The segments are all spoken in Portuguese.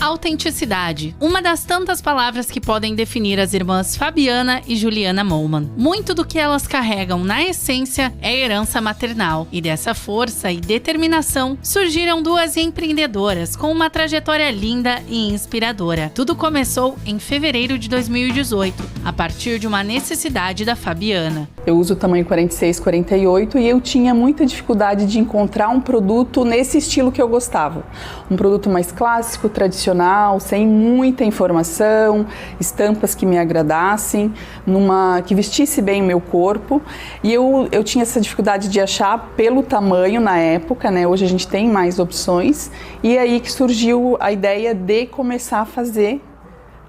autenticidade, uma das tantas palavras que podem definir as irmãs Fabiana e Juliana Mollman. Muito do que elas carregam na essência é herança maternal, e dessa força e determinação surgiram duas empreendedoras com uma trajetória linda e inspiradora. Tudo começou em fevereiro de 2018, a partir de uma necessidade da Fabiana. Eu uso o tamanho 46, 48 e eu tinha muita dificuldade de encontrar um produto nesse estilo que eu gostava. Um produto mais clássico, tradicional, sem muita informação, estampas que me agradassem, que vestisse bem o meu corpo. E eu tinha essa dificuldade de achar pelo tamanho na época, né? Hoje a gente tem mais opções. E aí que surgiu a ideia de começar a fazer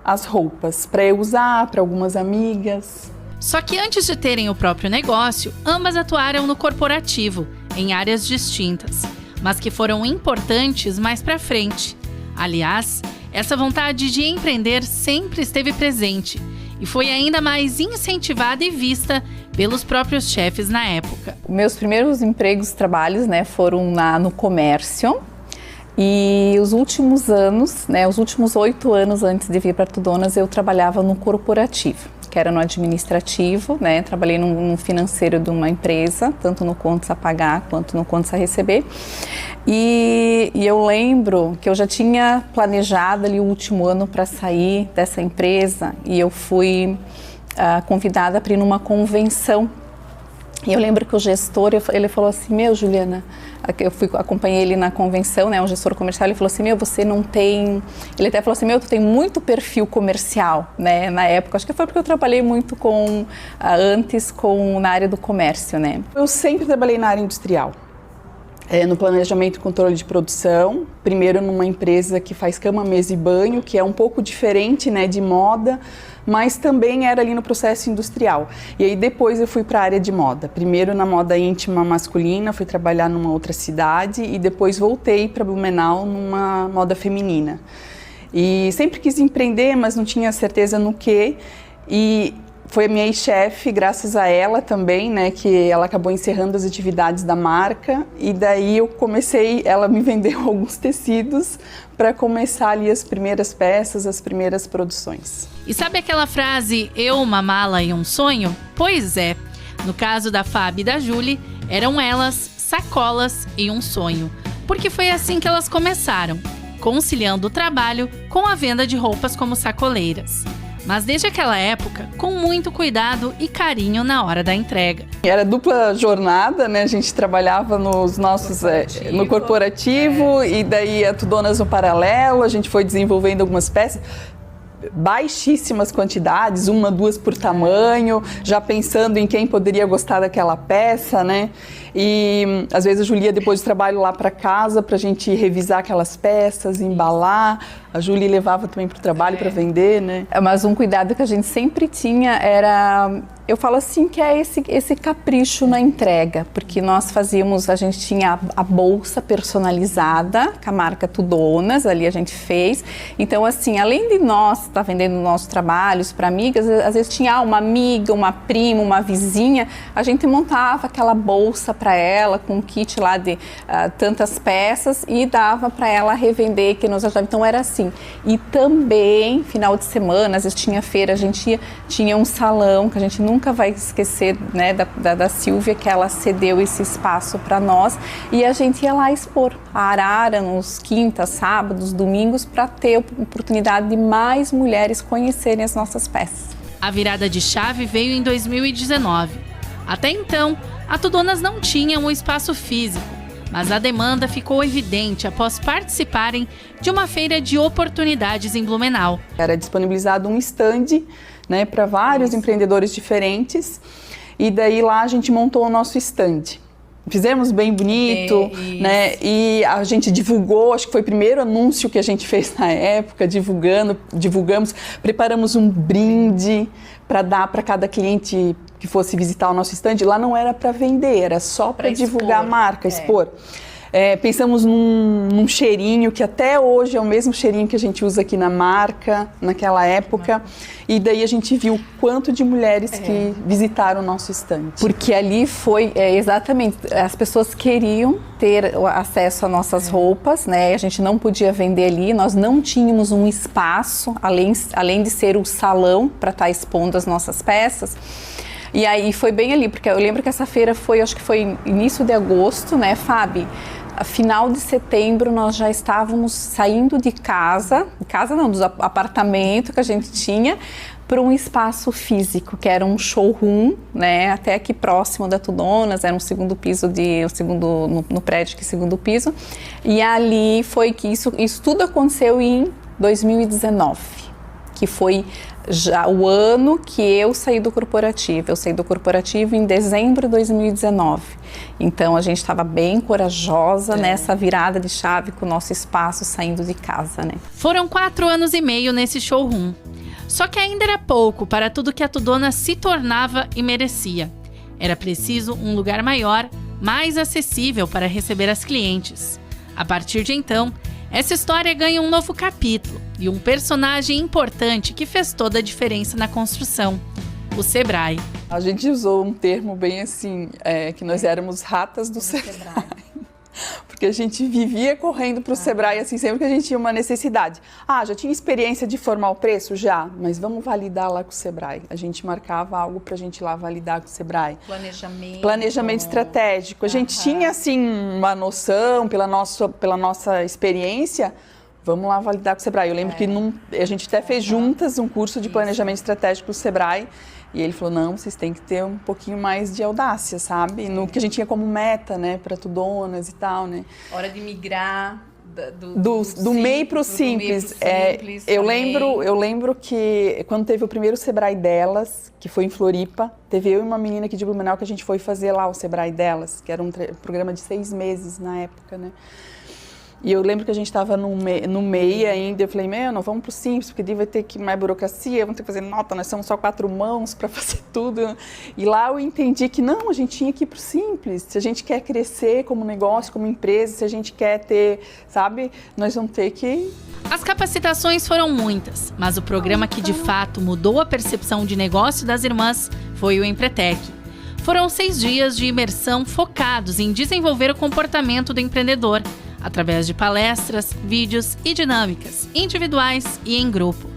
as roupas para eu usar, para algumas amigas. Só que antes de terem o próprio negócio, ambas atuaram no corporativo, em áreas distintas, mas que foram importantes mais pra frente. Aliás, essa vontade de empreender sempre esteve presente e foi ainda mais incentivada e vista pelos próprios chefes na época. Meus primeiros empregos, trabalhos, foram no comércio. E os últimos anos, os últimos 8 anos antes de vir para Tudonas, eu trabalhava no corporativo, que era no administrativo, trabalhei num financeiro de uma empresa, tanto no contas a pagar quanto no contas a receber. E eu lembro que eu já tinha planejado ali o último ano para sair dessa empresa e eu fui convidada para ir numa convenção. E eu lembro que o gestor, ele falou assim, Juliana, acompanhei ele na convenção, um gestor comercial, ele falou assim, você não tem... Ele até falou assim, tu tem muito perfil comercial, na época. Acho que foi porque eu trabalhei muito antes na área do comércio, Eu sempre trabalhei na área industrial. No planejamento e controle de produção, primeiro numa empresa que faz cama, mesa e banho, que é um pouco diferente de moda, mas também era ali no processo industrial. E aí depois eu fui para a área de moda, primeiro na moda íntima masculina, fui trabalhar numa outra cidade e depois voltei para Blumenau numa moda feminina. E sempre quis empreender, mas não tinha certeza no que. E foi a minha ex-chefe, graças a ela também, que ela acabou encerrando as atividades da marca e daí ela me vendeu alguns tecidos para começar ali as primeiras peças, as primeiras produções. E sabe aquela frase, eu, uma mala e um sonho? Pois é, no caso da Fábio e da Julie, eram elas sacolas e um sonho, porque foi assim que elas começaram, conciliando o trabalho com a venda de roupas como sacoleiras. Mas desde aquela época, com muito cuidado e carinho na hora da entrega. Era dupla jornada, a gente trabalhava no corporativo e daí a Tudonas no paralelo, a gente foi desenvolvendo algumas peças, baixíssimas quantidades, 1, 2 por tamanho, já pensando em quem poderia gostar daquela peça, E às vezes a Julia depois do trabalho lá para casa para a gente revisar aquelas peças, embalar. A Julia levava também para o trabalho para vender, Mas um cuidado que a gente sempre tinha era, eu falo assim, que é esse capricho na entrega, porque a gente tinha a bolsa personalizada com a marca Tudonas, ali a gente fez. Então assim, além de nós estar vendendo nossos trabalhos para amigas, às vezes tinha uma amiga, uma prima, uma vizinha, a gente montava aquela bolsa para ela com um kit lá de tantas peças e dava para ela revender, que nos ajudava. Então era assim. E também, final de semana, às vezes tinha feira, a gente tinha um salão que a gente nunca vai esquecer, da Silvia, que ela cedeu esse espaço para nós e a gente ia lá expor a arara nos quintas, sábados, domingos, para ter a oportunidade de mais mulheres conhecerem as nossas peças. A virada de chave veio em 2019. Até então, a Tudonas não tinha um espaço físico, mas a demanda ficou evidente após participarem de uma feira de oportunidades em Blumenau. Era disponibilizado um stand, para vários empreendedores diferentes e daí lá a gente montou o nosso stand. Fizemos bem bonito, e a gente divulgou, acho que foi o primeiro anúncio que a gente fez na época, divulgamos, preparamos um brinde para dar para cada cliente que fosse visitar o nosso stand. Lá não era para vender, era só para divulgar a marca, expor. Pensamos num cheirinho que até hoje é o mesmo cheirinho que a gente usa aqui na marca, naquela época. E daí a gente viu o quanto de mulheres que visitaram o nosso estande. Porque ali foi, exatamente, as pessoas queriam ter acesso às nossas roupas, né? A gente não podia vender ali, nós não tínhamos um espaço, além de ser o salão para estar expondo as nossas peças. E aí foi bem ali, porque eu lembro que essa feira foi, acho que foi início de agosto, né, Fábio? Final de setembro nós já estávamos saindo de casa não, do apartamento que a gente tinha, para um espaço físico, que era um showroom, né, até aqui próximo da Tudonas, era um segundo piso, no prédio que segundo piso, e ali foi que isso tudo aconteceu em 2019, que foi já o ano que eu saí do corporativo. Eu saí do corporativo em dezembro de 2019. Então, a gente estava bem corajosa nessa virada de chave com o nosso espaço saindo de casa, né? Foram 4 anos e meio nesse showroom. Só que ainda era pouco para tudo que a Tudona se tornava e merecia. Era preciso um lugar maior, mais acessível para receber as clientes. A partir de então, essa história ganha um novo capítulo e um personagem importante que fez toda a diferença na construção: o Sebrae. A gente usou um termo bem assim, que nós éramos ratas do Sebrae. Porque a gente vivia correndo para o Sebrae, assim, sempre que a gente tinha uma necessidade. Já tinha experiência de formar o preço? Já, mas vamos validar lá com o Sebrae. A gente marcava algo para a gente ir lá validar com o Sebrae. Planejamento estratégico. A gente tinha, assim, uma noção pela nossa experiência. Vamos lá validar com o Sebrae. Eu lembro que a gente até fez juntas um curso de planejamento estratégico do Sebrae. E ele falou, não, vocês têm que ter um pouquinho mais de audácia, sabe? No que a gente tinha como meta, né, para Tudonas e tal, né? Hora de migrar do MEI para o Simples. Eu lembro que quando teve o primeiro Sebrae delas, que foi em Floripa, teve eu e uma menina aqui de Blumenau que a gente foi fazer lá o Sebrae delas, que era um programa de 6 meses na época, né? E eu lembro que a gente estava no MEI ainda, eu falei, não, vamos para o Simples, porque daí vai ter que mais burocracia, vamos ter que fazer nota, nós somos só 4 mãos para fazer tudo. E lá eu entendi que não, a gente tinha que ir para o Simples. Se a gente quer crescer como negócio, como empresa, se a gente quer ter, sabe, nós vamos ter que... As capacitações foram muitas, mas o programa que de fato mudou a percepção de negócio das irmãs foi o Empretec. Foram 6 dias de imersão focados em desenvolver o comportamento do empreendedor, através de palestras, vídeos e dinâmicas, individuais e em grupo.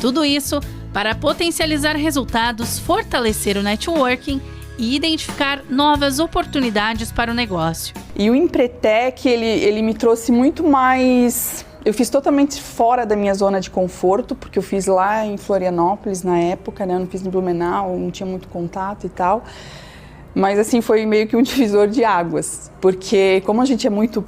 Tudo isso para potencializar resultados, fortalecer o networking e identificar novas oportunidades para o negócio. E o Empretec, ele me trouxe muito mais... Eu fiz totalmente fora da minha zona de conforto, porque eu fiz lá em Florianópolis na época, né? Eu não fiz em Blumenau, não tinha muito contato e tal. Mas assim, foi meio que um divisor de águas, porque como a gente é muito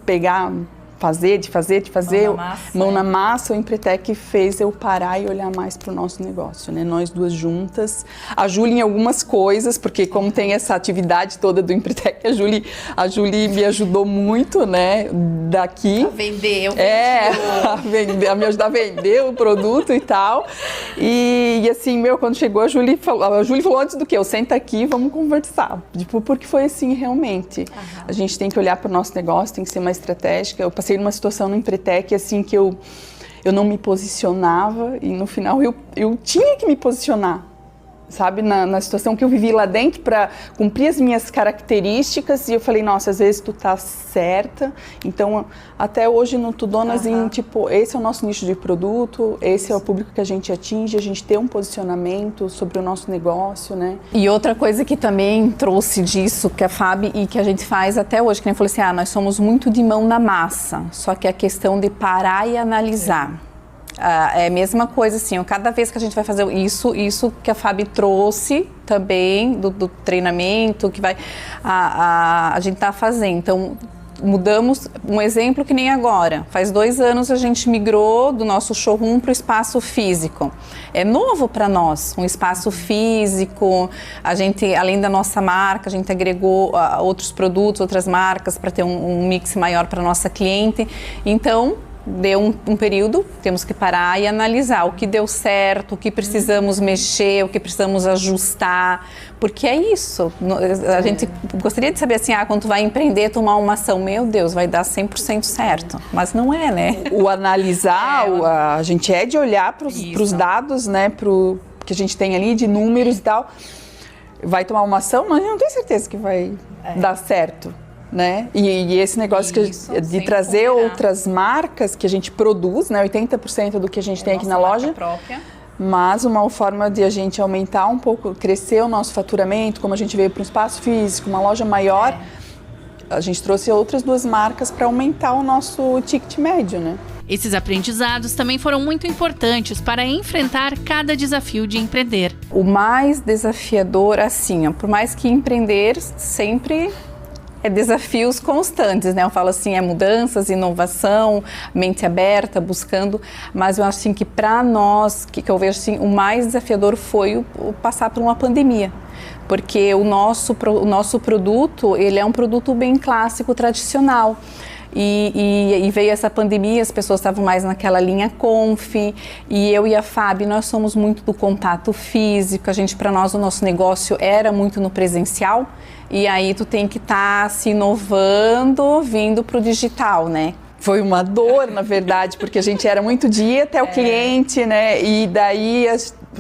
de fazer, mão na massa, o Empretec fez eu parar e olhar mais para o nosso negócio, né? Nós duas juntas, a Júlia em algumas coisas, porque como tem essa atividade toda do Empretec, a Júlia me ajudou muito, né? Daqui. A vender, a me ajudar a vender o produto e tal. E assim, quando chegou a Júlia falou antes do que? Eu senta aqui, vamos conversar. Tipo, porque foi assim, realmente. A gente tem que olhar para o nosso negócio, tem que ser mais estratégica. Eu passei numa situação no Empretec, assim, que eu não me posicionava e no final eu tinha que me posicionar, sabe? Na situação que eu vivi lá dentro para cumprir as minhas características e eu falei, nossa, às vezes tu tá certa. Então, até hoje no Tudonas, tipo, esse é o nosso nicho de produto, esse é o público que a gente atinge, a gente tem um posicionamento sobre o nosso negócio, né? E outra coisa que também trouxe disso, que a Fábio e que a gente faz até hoje, que nem falou assim, nós somos muito de mão na massa, só que a questão de parar e analisar. É a mesma coisa, assim, cada vez que a gente vai fazer isso que a Fábio trouxe também do treinamento, que a gente está fazendo. Então, mudamos um exemplo que nem agora. Faz 2 anos a gente migrou do nosso showroom para o espaço físico. É novo para nós, um espaço físico. A gente, além da nossa marca, a gente agregou outros produtos, outras marcas para ter um mix maior para nossa cliente. Então, deu um período, temos que parar e analisar o que deu certo, o que precisamos mexer, o que precisamos ajustar, porque é isso. A gente gostaria de saber assim, quando tu vai empreender, tomar uma ação, meu Deus, vai dar 100% certo, mas não é, né? O analisar, a gente é de olhar para os dados, né, que a gente tem ali de números e tal, vai tomar uma ação, mas eu não tenho certeza que vai dar certo. Né? E esse negócio de trazer outras marcas que a gente produz, né? 80% do que a gente tem aqui na loja, própria. Mas uma forma de a gente aumentar um pouco, crescer o nosso faturamento, como a gente veio para um espaço físico, uma loja maior, a gente trouxe outras 2 marcas para aumentar o nosso ticket médio, né? Esses aprendizados também foram muito importantes para enfrentar cada desafio de empreender. O mais desafiador, assim, por mais que empreender sempre é desafios constantes, né? Eu falo assim, é mudanças, inovação, mente aberta, buscando, mas eu acho assim que para nós, que eu vejo assim, o mais desafiador foi o passar por uma pandemia, porque o nosso produto, ele é um produto bem clássico, tradicional. E veio essa pandemia, as pessoas estavam mais naquela linha conf, e eu e a Fábio, nós somos muito do contato físico, para nós o nosso negócio era muito no presencial, e aí tu tem que estar se inovando, vindo pro digital, né? Foi uma dor, na verdade, porque a gente era muito de ir até o cliente, né? E daí,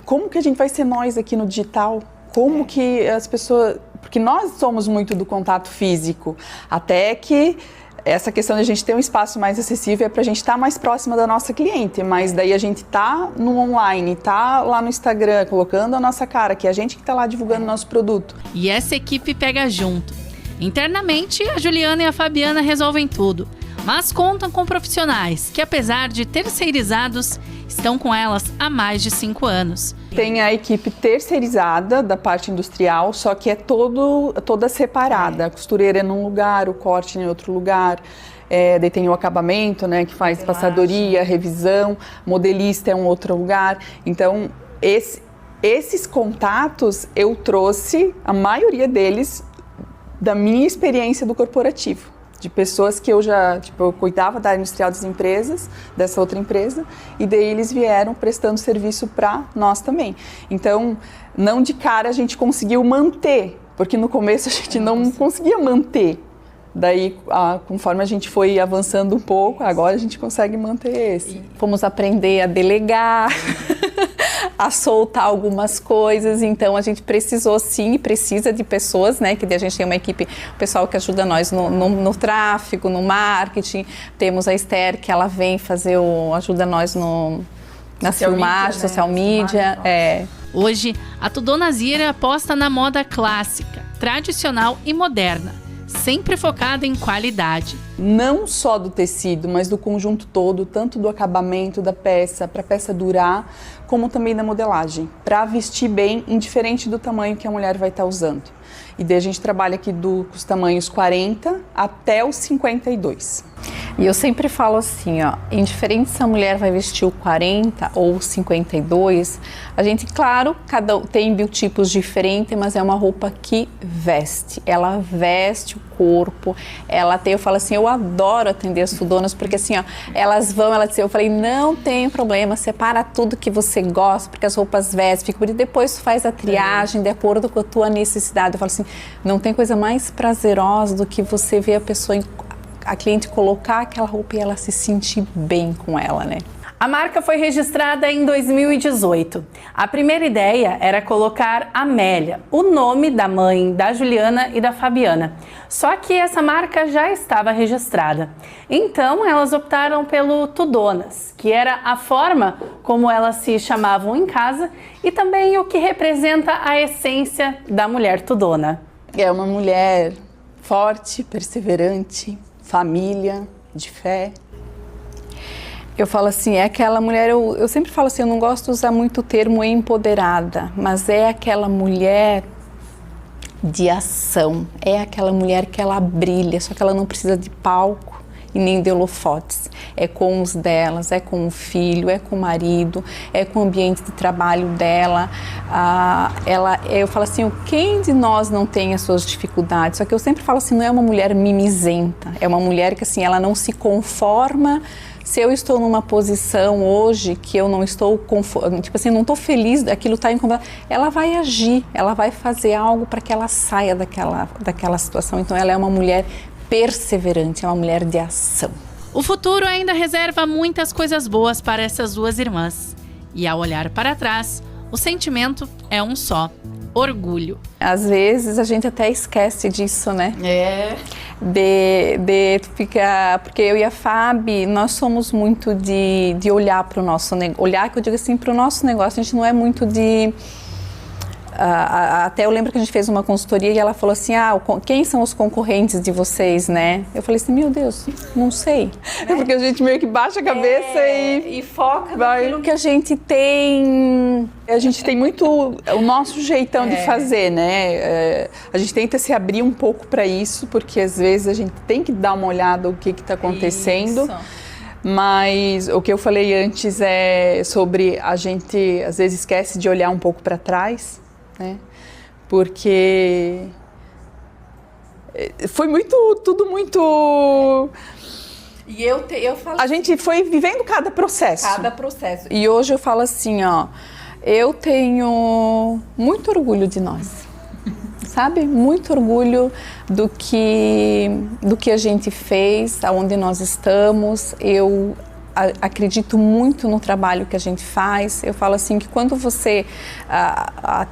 como que a gente vai ser nós aqui no digital? Como que as pessoas... Porque nós somos muito do contato físico, até que essa questão de a gente ter um espaço mais acessível é para a gente estar mais próxima da nossa cliente, mas daí a gente tá no online, tá lá no Instagram, colocando a nossa cara, que é a gente que tá lá divulgando o nosso produto. E essa equipe pega junto. Internamente, a Juliana e a Fabiana resolvem tudo, mas contam com profissionais que, apesar de terceirizados, estão com elas há mais de 5 anos. Tem a equipe terceirizada da parte industrial, só que é toda separada. A costureira é num lugar, o corte em outro lugar. Daí tem o acabamento, né, que faz passadoria, revisão, modelista é um outro lugar. Então, esses contatos eu trouxe, a maioria deles, da minha experiência do corporativo. De pessoas que eu já, eu cuidava da área industrial das empresas, dessa outra empresa, e daí eles vieram prestando serviço para nós também. Então, não de cara a gente conseguiu manter, porque no começo a gente não conseguia manter. Daí, conforme a gente foi avançando um pouco, agora a gente consegue manter esse. Fomos aprender a delegar, a soltar algumas coisas, então a gente precisou sim, precisa de pessoas, né, que a gente tem uma equipe, pessoal que ajuda nós no tráfego, no marketing, temos a Esther que ela vem ajuda nós nas filmagens, social media. Hoje, a Tudona Zira aposta na moda clássica, tradicional e moderna, sempre focada em qualidade. Não só do tecido, mas do conjunto todo, tanto do acabamento da peça, para a peça durar, como também da modelagem, para vestir bem, indiferente do tamanho que a mulher vai estar usando. E daí a gente trabalha aqui com os tamanhos 40 até os 52. E eu sempre falo assim, indiferente se a mulher vai vestir o 40 ou o 52, a gente, claro, cada tem biotipos diferentes, mas é uma roupa que veste. Ela veste o corpo, eu falo assim, eu adoro atender as tudonas, porque assim, elas vão, eu falei, não tem problema, separa tudo que você gosta, porque as roupas vestem, e depois tu faz a triagem de acordo com a tua necessidade. Eu falo assim, não tem coisa mais prazerosa do que você ver a cliente colocar aquela roupa e ela se sentir bem com ela, né? A marca foi registrada em 2018. A primeira ideia era colocar Amélia, o nome da mãe da Juliana e da Fabiana. Só que essa marca já estava registrada. Então, elas optaram pelo Tudonas, que era a forma como elas se chamavam em casa e também o que representa a essência da mulher tudona. É uma mulher forte, perseverante, família, de fé. Eu falo assim, é aquela mulher, eu sempre falo assim, eu não gosto de usar muito o termo empoderada, mas é aquela mulher de ação, é aquela mulher que ela brilha, só que ela não precisa de palco e nem de holofotes. É com os delas, é com o filho, é com o marido, é com o ambiente de trabalho dela. Eu falo assim, quem de nós não tem as suas dificuldades? Só que eu sempre falo assim, não é uma mulher mimizenta, é uma mulher que assim, ela não se conforma Se eu estou numa posição hoje que eu não estou, tipo assim, não estou feliz, aquilo está incomodando, ela vai agir, ela vai fazer algo para que ela saia daquela situação. Então ela é uma mulher perseverante, é uma mulher de ação. O futuro ainda reserva muitas coisas boas para essas duas irmãs. E ao olhar para trás, o sentimento é um só: orgulho. Às vezes a gente até esquece disso, né? De ficar... Porque eu e a Fábio, nós somos muito de olhar para o nosso negócio. Olhar, que eu digo assim, para o nosso negócio, a gente não é muito de... até eu lembro que a gente fez uma consultoria e ela falou assim, quem são os concorrentes de vocês, né? Eu falei assim, meu Deus, não sei. Né? Porque a gente meio que baixa a cabeça e foca naquilo que a gente tem. A gente tem muito o nosso jeitão de fazer, né? A gente tenta se abrir um pouco para isso, porque às vezes a gente tem que dar uma olhada no que está acontecendo. Isso. Mas o que eu falei antes é sobre a gente às vezes esquece de olhar um pouco para trás. Né? Porque foi tudo muito... E eu falo a gente foi vivendo cada processo. E hoje eu falo assim, eu tenho muito orgulho de nós. Sabe? Muito orgulho do que a gente fez, aonde nós estamos. Eu acredito muito no trabalho que a gente faz. Eu falo assim que quando você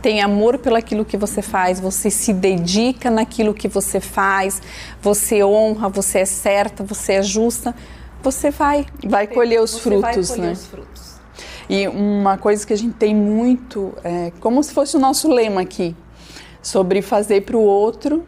tem amor pelaquilo que você faz, você se dedica naquilo que você faz, você honra, você é certa, você é justa, você vai colher os frutos, né? E uma coisa que a gente tem muito, como se fosse o nosso lema aqui, sobre fazer para o outro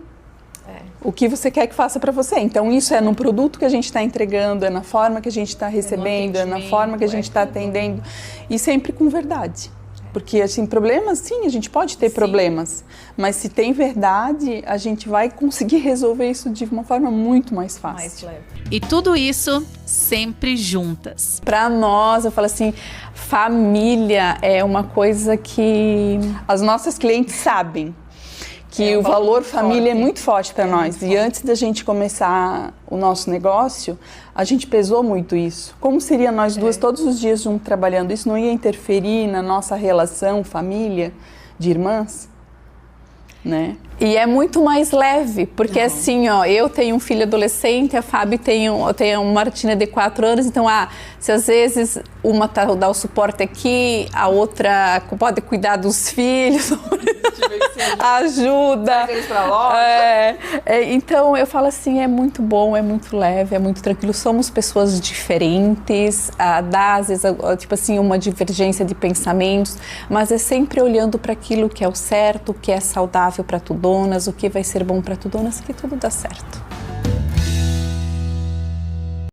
o que você quer que faça para você. Então isso é no produto que a gente está entregando, é na forma que a gente está recebendo, é na forma que a gente está atendendo, e sempre com verdade. Porque assim, problemas, sim, a gente pode ter problemas, mas se tem verdade, a gente vai conseguir resolver isso de uma forma muito mais fácil. Mais leve. E tudo isso sempre juntas. Para nós, eu falo assim, família é uma coisa que as nossas clientes sabem que o valor família é muito forte para nós. E antes da gente começar o nosso negócio, a gente pesou muito isso. Como seria nós duas todos os dias juntos trabalhando? Isso não ia interferir na nossa relação, família, de irmãs? Né? E é muito mais leve, porque assim, eu tenho um filho adolescente, a Fábio tem uma Martina de 4 anos, então se às vezes uma dá o suporte aqui, a outra pode cuidar dos filhos, ajuda. Então eu falo assim, é muito bom, é muito leve, é muito tranquilo. Somos pessoas diferentes, dá às vezes tipo assim, uma divergência de pensamentos, mas é sempre olhando para aquilo que é o certo, o que é saudável para tudonas, o que vai ser bom para tudonas, que tudo dá certo.